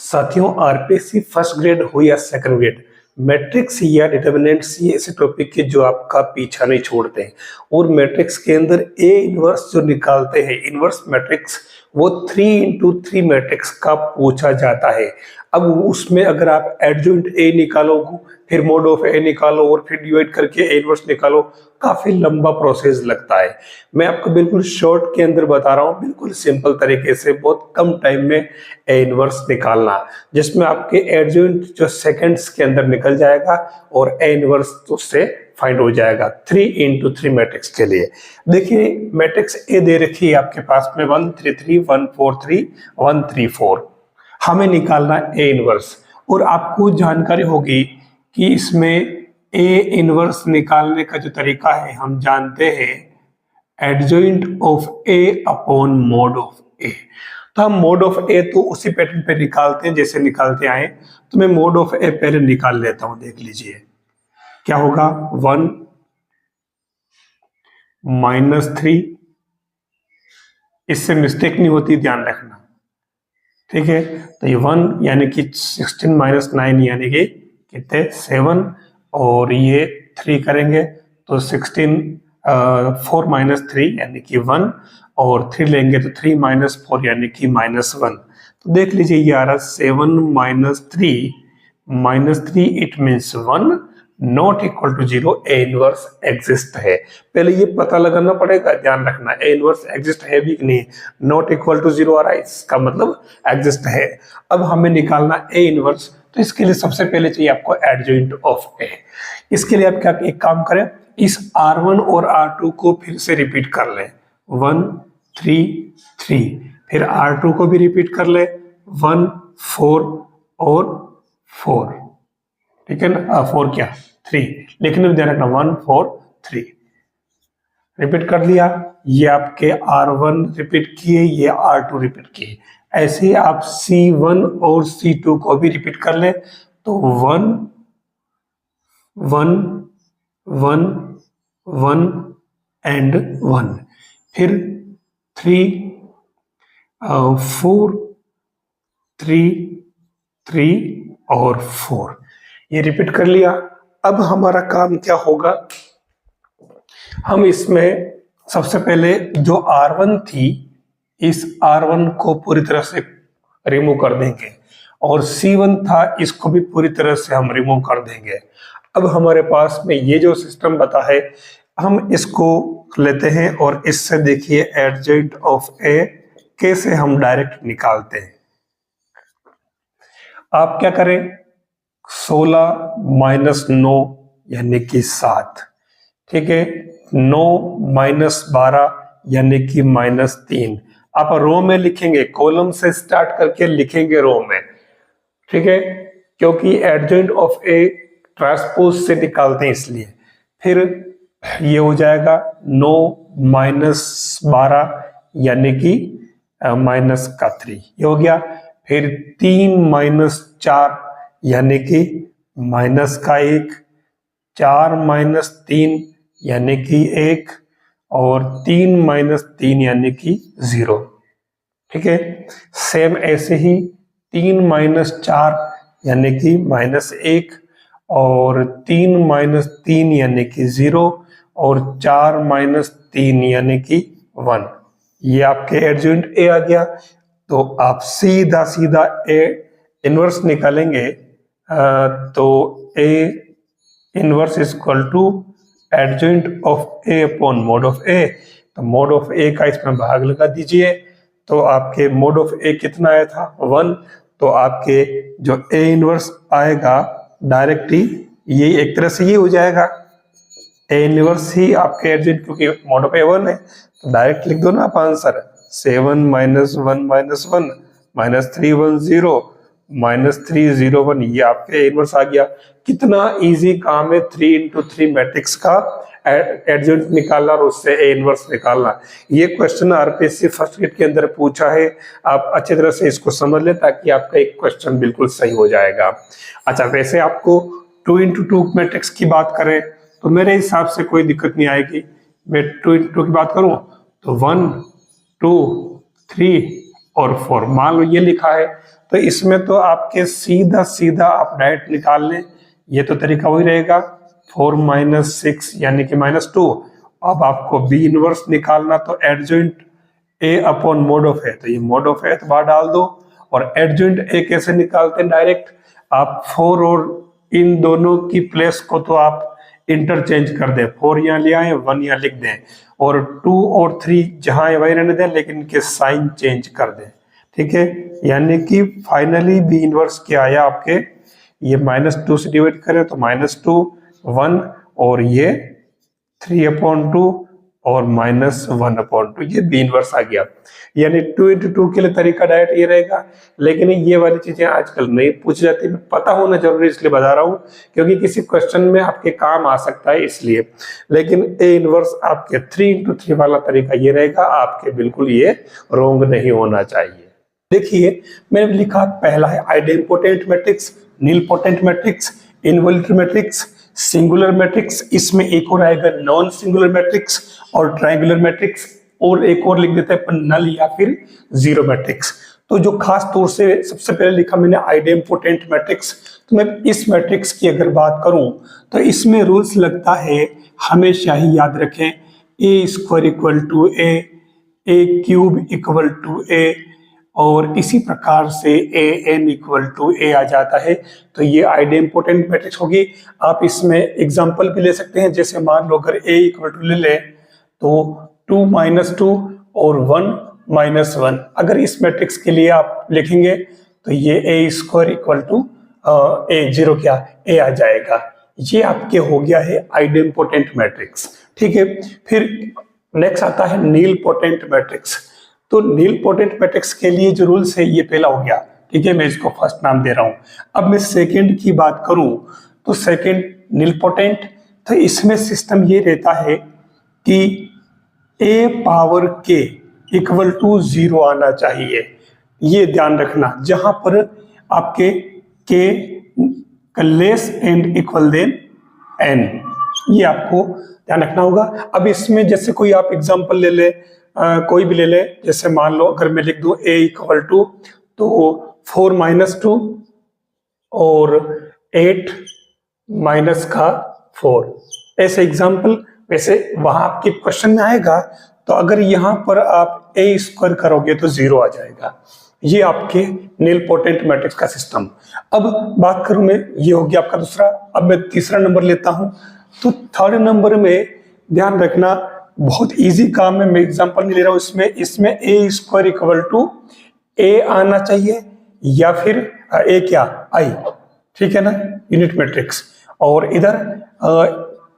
साथियों, RPSC first grade हो या सेकंड ग्रेड, मैट्रिक्स या डिटर्मिनेंट्स ये ऐसे टॉपिक के जो आपका पीछा नहीं छोड़ते हैं। और मैट्रिक्स के अंदर ए इनवर्स जो निकालते हैं, इनवर्स मैट्रिक्स, वो 3x3 मैट्रिक्स का पूछा जाता है। अब उसमें अगर आप एडजॉइंट ए निकालोगे, फिर मोड ऑफ ए निकालो और फिर डिवाइड करके ए इनवर्स निकालो, काफी लंबा प्रोसेस लगता है। मैं आपको बिल्कुल शॉर्ट के अंदर बता रहा हूँ, बिल्कुल सिंपल तरीके से बहुत कम टाइम में ए इनवर्स निकालना, जिसमें आपके एडजॉइंट जो सेकंड्स के अंदर निकल जाएगा और ए इनवर्स उससे फाइंड हो जाएगा 3x3 मैट्रिक्स के लिए। देखिए, मैट्रिक्स ए दे रखी है आपके पास में 1 3 3 1 4 3 1 3 4। हमें निकालना ए इनवर्स, और आपको जानकारी होगी कि इसमें ए इनवर्स निकालने का जो तरीका है, हम जानते हैं adjoint of A upon mod of A. तो हम मोड ऑफ ए तो उसी पैटर्न पे निकालते हैं जैसे निकालते आए। तो मैं मोड ऑफ ए पहले निकाल लेता हूं, देख लीजिए क्या होगा। 1 -3, इससे मिस्टेक नहीं होती, ध्यान रखना, ठीक है। तो ये 1 यानी कि 16 - 9 यानी कि कितने 7, और ये 3 करेंगे तो 16 4 - 3 यानी कि 1, और 3 लेंगे तो 3 - 4 यानी कि -1। तो देख लीजिए ये आ रहा 7 - 3 it means 1 not equal to 0, A inverse exist है। पहले ये पता लगाना पड़ेगा, ध्यान रखना, ए इनवर्स एग्जिस्ट है भी कि नहीं। नॉट इक्वल टू 0 आ रहा है, इसका मतलब एग्जिस्ट है। अब हमें निकालना ए इनवर्स, तो इसके लिए सबसे पहले चाहिए आपको एडजॉइंट ऑफ ए। इसके लिए आप क्या एक काम करें, इस R1 और R2 को फिर से रिपीट कर लें, 1 3 3, फिर R2 को भी रिपीट कर ले 1 4 और 4, ठीक है ना। 4 क्या 3, लेकिन ध्यान रखना 1 4 3 रिपीट कर लिया। ये आपके R1 रिपीट किए, ये R2 रिपीट किए। ऐसे ही आप C1 और C2 को भी रिपीट कर ले, तो 1 1 1 1 एंड 1, फिर 3 4 3 3 और 4, ये रिपीट कर लिया। अब हमारा काम क्या होगा, हम इसमें सबसे पहले जो R1 थी, इस R1 को पूरी तरह से रिमूव कर देंगे, और C1 था, इसको भी पूरी तरह से हम रिमूव कर देंगे। अब हमारे पास में ये जो सिस्टम बता है, हम इसको लेते हैं और इससे देखिए एडजॉइंट ऑफ ए कैसे हम डायरेक्ट निकालते हैं। आप क्या करें, 16 - 9 यानी कि 7, ठीक है। 9 - 12 यानी कि -3। आप रो में लिखेंगे, कॉलम से स्टार्ट करके लिखेंगे रो में, ठीक है, क्योंकि एडजॉइंट ऑफ ए ट्रांसपोज से निकालते हैं इसलिए। फिर ये हो जाएगा 9 - 12 यानी कि -3, ये हो गया। फिर 3 - 4 यानी कि -1, 4 - 3 यानी कि 1, और 3 - 3 यानी कि 0, ठीक है। सेम ऐसे ही 3 - 4 यानी कि -1, और 3 - 3 यानी कि 0, और 4 - 3 यानी कि 1। ये आपके एडजॉइंट ए आ गया। तो आप सीधा सीधा ए इनवर्स निकालेंगे, तो A inverse is equal to adjoint of A upon mod of A. तो मोड ऑफ ए का इसमें भाग लगा दीजिए, तो आपके मोड ऑफ ए कितना आया था 1। तो आपके जो ए इनवर्स आएगा डायरेक्टली, ये एक तरह से ये हो जाएगा ए इनवर्स ही आपके एडजॉइंट, क्योंकि मोड ऑफ ए 1 है, तो डायरेक्ट लिख दो ना आप आंसर। 7 - 1 -1 -3 1 0 -3 0 1, ये आपके इनवर्स आ गया। कितना इजी काम है 3x3 मैट्रिक्स का एडजॉइंट निकालना और उससे ए इनवर्स निकालना। ये क्वेश्चन आरपीएससी फर्स्ट ग्रेड के अंदर पूछा है, आप अच्छी तरह से इसको समझ लें ताकि आपका एक क्वेश्चन बिल्कुल सही हो जाएगा। अच्छा, वैसे आपको 2x2 मैट्रिक्स की बात करें तो मेरे हिसाब से कोई दिक्कत नहीं आएगी। मैं 2x2 की बात करूं तो 1 2 3 और 4। मान लो ये लिखा है तो इसमें तो आपके सीधा सीधा आप डायरेक्ट निकाल लें, ये तो तरीका वही रहेगा। 4 माइनस 6 यानी कि -2। अब आपको बी इनवर्स निकालना, तो adjoint A upon mod of A, तो ये मोड ऑफ ए तो बाहर डाल दो। और एडजॉइंट ए कैसे निकालते हैं? डायरेक्ट आप 4 और इन दोनों की प्लेस को तो आप इंटरचेंज कर दें, 4 यहाँ ले आए, 1 यहाँ लिख दें, और 2 और 3 जहां है वही रहने दें, लेकिन इनके साइन चेंज कर दें। ठीक है, यानी कि फाइनली बी इनवर्स क्या आया आपके, ये -2 से डिवाइड करें तो -2, 1 और ये 3/2 और -1/2, ये बी इनवर्स आ गया। यानी 2 into 2 के लिए तरीका डायरेक्ट ये रहेगा। लेकिन ये वाली चीजें आजकल नहीं पूछी जाती, पता होना जरूरी इसलिए बता रहा हूं, क्योंकि किसी क्वेश्चन में आपके काम आ सकता है इसलिए। लेकिन ए इनवर्स आपके 3 into 3 वाला तरीका ये रहेगा, आपके बिल्कुल ये रोंग नहीं होना चाहिए। देखिए मैंने लिखा, पहला है idempotent matrix, nilpotent matrix, involutory matrix, singular matrix, इसमें एक और आएगा नॉन सिंगुलर मैट्रिक्स और ट्रायंगुलर मैट्रिक्स, और एक और लिख देते हैं नल या फिर जीरो मैट्रिक्स। तो जो खास तौर से सबसे पहले लिखा मैंने आइडेम्पोटेंट मैट्रिक्स, तो मैं इस मैट्रिक्स की अगर बात करूं तो इसमें रूल्स लगता है हमेशा ही याद रखें, A square equal to A cube equal to A, और इसी प्रकार से A N equal to A आ जाता है। तो ये आइडेम्पोटेंट मैट्रिक्स होगी। आप इसमें एग्जांपल भी ले सकते हैं, जैसे मान लो अगर ए इक्वल टू ले लें तो 2 - 2 और 1 - 1, अगर इस मैट्रिक्स के लिए आप लिखेंगे तो ये A square equal to A zero क्या ए आ जाएगा। ये आपके हो गया है आइडेम्पोटेंट मैट्रिक्स। ठीक है, फिर नेक्स्ट आता है नीलपोटेंट मैट्रिक्स। तो नीलपोटेंट मैट्रिक्स के लिए जो रूल्स है ये पहला हो गया। ठीक है, मैं इसको फर्स्ट नाम दे रहा हूं। अब मैं सेकंड की बात करूं तो सेकंड नीलपोटेंट, तो इसमें सिस्टम ये रहता है कि ए पावर के इक्वल टू 0 आना चाहिए। ये ध्यान रखना, जहां पर आपके k less and equal than n, ये आपको ध्यान रखना होगा। अब इसमें जैसे कोई आप एग्जांपल ले ले, कोई भी ले ले, जैसे मान लो अगर मैं लिख दूं a इक्वल टू तो 4 - 2 और 8 माइनस का 4, ऐसे एग्जांपल। वैसे वहां आपके क्वेश्चन में आएगा, तो अगर यहां पर आप a स्क्वायर करोगे तो 0 आ जाएगा। ये आपके नीलपोटेंट मैट्रिक्स का सिस्टम। अब बात करूं मैं, ये हो गया आपका दूसरा। अब मैं तीसरा नंबर लेता हूं। तो थर्ड नंबर में ध्यान रखना, बहुत इजी काम है, मैं एग्जांपल नहीं ले रहा हूं। इसमें ए स्क्वायर इक्वल टू ए आना चाहिए, या फिर ए क्या आई, ठीक है ना, यूनिट मैट्रिक्स। और इधर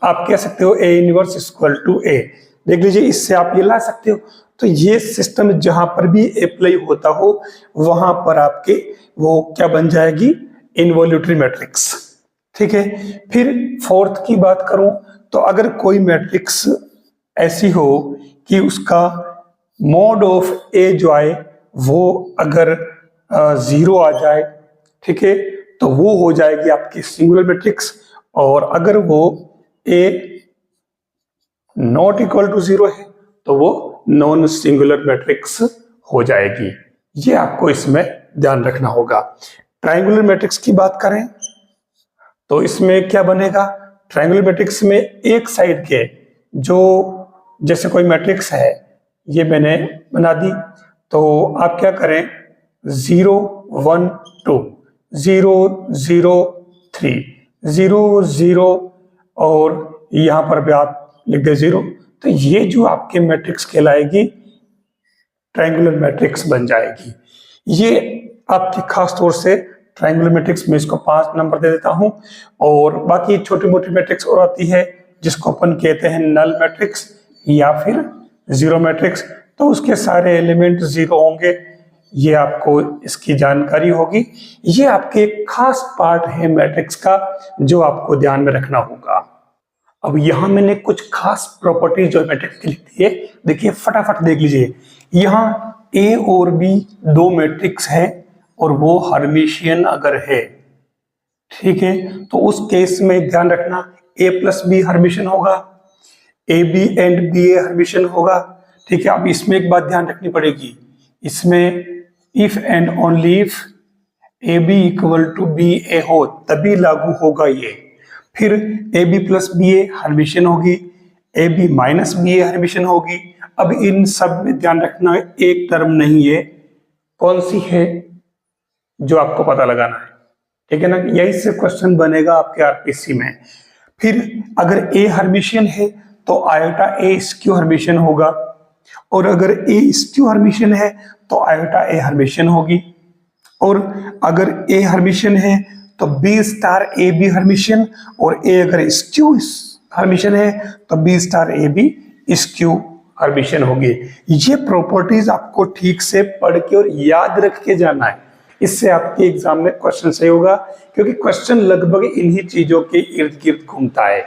आप कह सकते हो ए इनवर्स इक्वल टू ए। देख लीजिए, इससे आप ये ला सकते हो। तो ये सिस्टम जहां पर भी अप्लाई होता हो वहां पर आपके वो क्या बन जाएगी, इनवॉल्यूटरी मैट्रिक्स। ठीक है, फिर फोर्थ की बात करूं तो अगर कोई मैट्रिक्स ऐसी हो कि उसका मोड ऑफ ए जो आए वो अगर 0 आ जाए, ठीक है, तो वो हो जाएगी आपकी सिंगुलर मैट्रिक्स। और अगर वो ए नॉट इक्वल टू 0 है तो वो नॉन सिंगुलर मैट्रिक्स हो जाएगी। ये आपको इसमें ध्यान रखना होगा। ट्रायंगुलर मैट्रिक्स की बात करें तो इसमें क्या बनेगा, ट्रायंगुलर मैट्रिक्स में एक साइड के जो, जैसे कोई मैट्रिक्स है, ये मैंने बना दी, तो आप क्या करें, 0 1 2 0 0 3 0 0 और यहां पर भी आप लिख दे 0, तो ये जो आपके मैट्रिक्स कहलाएगी ट्रायंगुलर मैट्रिक्स बन जाएगी। ये आपकी खास तौर से ट्रायंगुलर मैट्रिक्स में इसको 5 नंबर दे देता हूं। और बाकी छोटी मोटी मैट्रिक्स और आती है जिसको अपन कहते हैं नल मैट्रिक्स या फिर जीरो मैट्रिक्स, तो उसके सारे एलिमेंट 0 होंगे। ये आपको इसकी जानकारी होगी। ये आपके एक खास पार्ट है मैट्रिक्स का जो आपको ध्यान में रखना होगा। अब यहां मैंने कुछ खास प्रॉपर्टीज जो मैट्रिक्स की लिखी है, देखिए फटाफट देख लीजिए। यहाँ ए और बी 2 मैट्रिक्स है और वो हर्मिशियन अगर है, ठीक है, तो उस केस में ध्यान रखना a प्लस बी हर्मिशियन होगा, A B and B A Hermitian होगा। ठीक है, अब इसमें एक बात ध्यान रखनी पड़ेगी, इसमें if and only if A B equal to B A हो तभी लागू होगा ये। फिर A B plus B A Hermitian होगी, A B minus B A Hermitian होगी। अब इन सब में ध्यान रखना एक टर्म नहीं है, कौन सी है जो आपको पता लगाना है, ठीक है ना। यही से क्वेश्चन बनेगा आपके आरपीसी में। फिर अगर ए हर्मिशन है तो आयोटा ए स्क्यू हर्मिशन होगा, और अगर ए स्क्यू हर्मिशन है तो आयोटा ए हर्मिशन होगी, और अगर ए हर्मिशन है तो B star A B Hermitian, और ए अगर स्क्यू हर्मिशन है तो B star A B skew Hermitian होगी। ये प्रॉपर्टीज आपको ठीक से पढ़ के और याद रख के जाना है, इससे आपके एग्जाम में क्वेश्चन सही होगा, क्योंकि क्वेश्चन लगभग इन्हीं चीजों के इर्द गिर्द घूमता है।